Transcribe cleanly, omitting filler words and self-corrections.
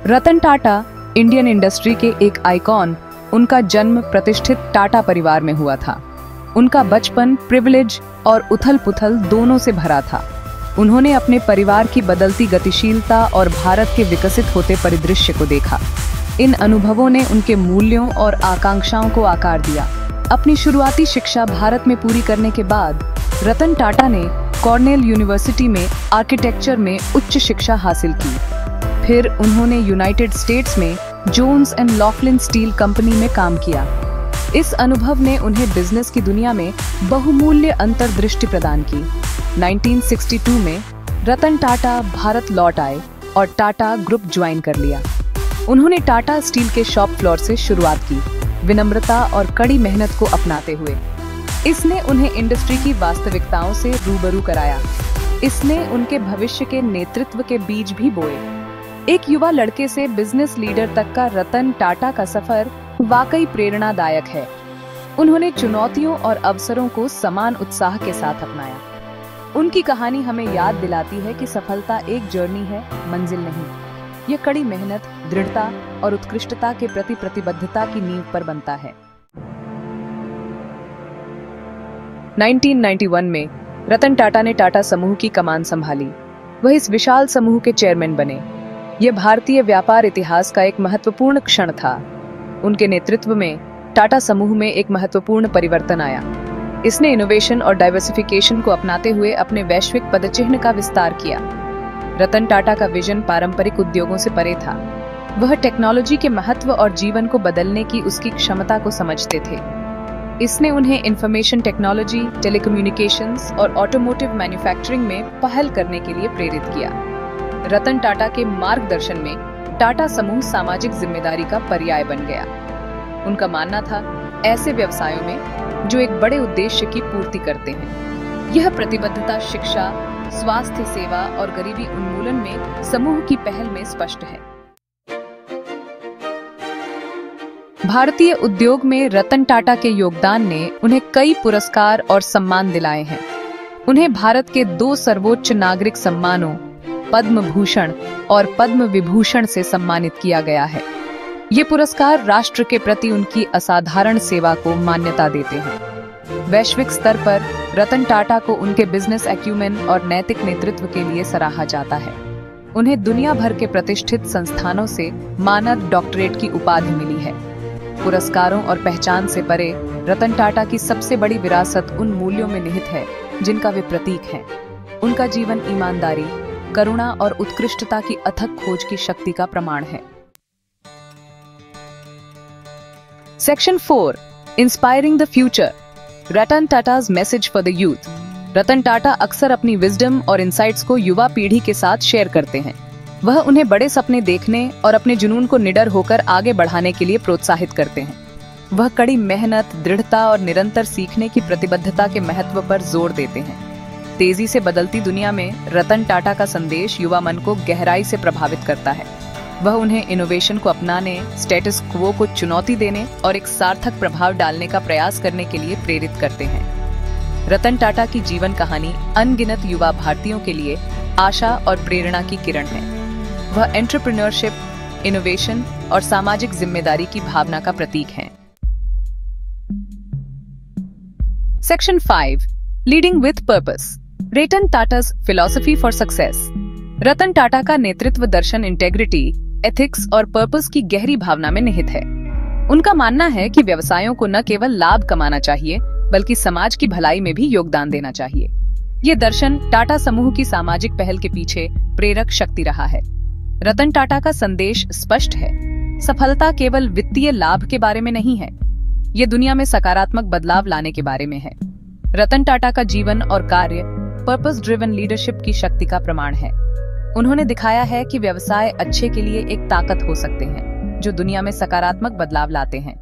Ratan Tata Indian industry के एक icon. उनका जन्म प्रतिष्ठित टाटा परिवार में हुआ था। उनका बचपन प्रिविलेज और उथल-पुथल दोनों से भरा था। उन्होंने अपने परिवार की बदलती गतिशीलता और भारत के विकसित होते परिदृश्य को देखा। इन अनुभवों ने उनके मूल्यों और आकांक्षाओं को आकार दिया। अपनी शुरुआती शिक्षा भारत में पूरी करने के बाद रतन टाटा ने कॉर्नेल यूनिवर्सिटी में आर्किटेक्चर में उच्च शिक्षा हासिल की। फिर उन्होंने यूनाइटेड स्टेट्स में जोन्स एंड लॉकलिन स्टील कंपनी में काम किया। इस अनुभव ने उन्हें बिजनेस की दुनिया में बहुमूल्य अंतर्दृष्टि प्रदान की। 1962 में रतन टाटा भारत लौट आए और टाटा ग्रुप ज्वाइन कर लिया। उन्होंने टाटा स्टील के शॉप फ्लोर से शुरुआत की, विनम्रता और कड़ी मेहनत को अपनाते हुए। इसने उन्हें इंडस्ट्री की वास्तविकताओं से रूबरू कराया। इसने उनके भविष्य के नेतृत्व के बीज भी बोए। एक युवा लड़के से बिजनेस लीडर तक का रतन टाटा का सफर वाकई प्रेरणादायक है। उन्होंने चुनौतियों और अवसरों को समान उत्साह के साथ अपनाया। उनकी कहानी हमें याद दिलाती है कि सफलता एक जर्नी है, मंजिल नहीं। यह कड़ी मेहनत, दृढ़ता और उत्कृष्टता के प्रति प्रतिबद्धता की नींव पर बनता है। 1991 में रतन टाटा ने टाटा समूह की कमान संभाली। वह इस विशाल समूह के चेयरमैन बने। यह भारतीय व्यापार इतिहास का एक महत्वपूर्ण क्षण था। उनके नेतृत्व में टाटा समूह में एक महत्वपूर्ण परिवर्तन आया। इसने इनोवेशन और डाइवर्सिफिकेशन को अपनाते हुए अपने वैश्विक पदचिह्न का विस्तार किया। रतन टाटा का विजन पारंपरिक उद्योगों से परे था। वह टेक्नोलॉजी के महत्व और जीवन को बदलने की उसकी क्षमता को समझते थे। इसने उन्हें इंफॉर्मेशन टेक्नोलॉजी, टेलीकम्युनिकेशंस और ऑटोमोटिव मैन्युफैक्चरिंग में पहल करने के लिए प्रेरित किया। रतन टाटा के मार्गदर्शन में टाटा समूह सामाजिक जिम्मेदारी का पर्याय बन गया। उनका मानना था, ऐसे व्यवसायों में जो एक बड़े उद्देश्य की पूर्ति करते हैं। यह प्रतिबद्धता शिक्षा, स्वास्थ्य सेवा और गरीबी उन्मूलन में समूह की पहल में स्पष्ट है। भारतीय उद्योग में रतन टाटा के योगदान ने उन्हें कई पुरस्कार और सम्मान दिलाए हैं। उन्हें भारत के 2 सर्वोच्च नागरिक सम्मानों पद्म भूषण और पद्म विभूषण से सम्मानित किया गया है। ये पुरस्कार राष्ट्र के प्रति उनकी असाधारण सेवा को मान्यता देते हैं। वैश्विक स्तर पर रतन टाटा को उनके बिजनेस एक्यूमेन और नैतिक नेतृत्व के लिए सराहा जाता है। उन्हें दुनिया भर के प्रतिष्ठित संस्थानों से मानद डॉक्टरेट की उपाधि मिली है। पुरस्कारों और पहचान से परे रतन टाटा की सबसे बड़ी विरासत उन मूल्यों में निहित है जिनका वे प्रतीक हैं। उनका जीवन ईमानदारी, करुणा और उत्कृष्टता की अथक खोज की शक्ति का प्रमाण है। Section 4, inspiring the future, Ratan Tata's message for the youth. Ratan Tata अक्सर अपनी विजडम और इंसाइट्स को युवा पीढ़ी के साथ शेयर करते हैं। वह उन्हें बड़े सपने देखने और अपने जुनून को निडर होकर आगे बढ़ाने के लिए प्रोत्साहित करते हैं। वह कड़ी मेहनत, दृढ़ता और निरंतर सीखने की प्रतिबद्धता के महत्व पर जोर देते हैं। तेजी से बदलती दुनिया में रतन टाटा का संदेश युवा मन को गहराई से प्रभावित करता है। वह उन्हें इनोवेशन को अपनाने, स्टेटस क्वो को चुनौती देने और एक सार्थक प्रभाव डालने का प्रयास करने के लिए प्रेरित करते हैं। रतन टाटा की जीवन कहानी अनगिनत युवा भारतीयों के लिए आशा और प्रेरणा की किरण है। वह एंटरप्रेन्योरशिप, इनोवेशन और सामाजिक जिम्मेदारी की भावना का प्रतीक है। Section 5, leading with purpose, Ratan Tata's philosophy for success. Ratan Tata का नेतृत्व दर्शन इंटेग्रिटी, एथिक्स और पर्पस की गहरी भावना में निहित है। उनका मानना है कि व्यवसायों को न केवल लाभ कमाना चाहिए बल्कि समाज की भलाई में भी योगदान देना चाहिए। ये दर्शन टाटा समूह की सामाजिक पहल के पीछे प्रेरक शक्ति रहा है। रतन टाटा का संदेश स्पष्ट है, सफलता केवल वित्तीय लाभ के बारे में नहीं है, ये दुनिया में सकारात्मक बदलाव लाने के बारे में है। रतन टाटा का जीवन और कार्य पर्पस ड्रिवन लीडरशिप की शक्ति का प्रमाण है। उन्होंने दिखाया है कि व्यवसाय अच्छे के लिए एक ताकत हो सकते हैं जो दुनिया में सकारात्मक बदलाव लाते हैं।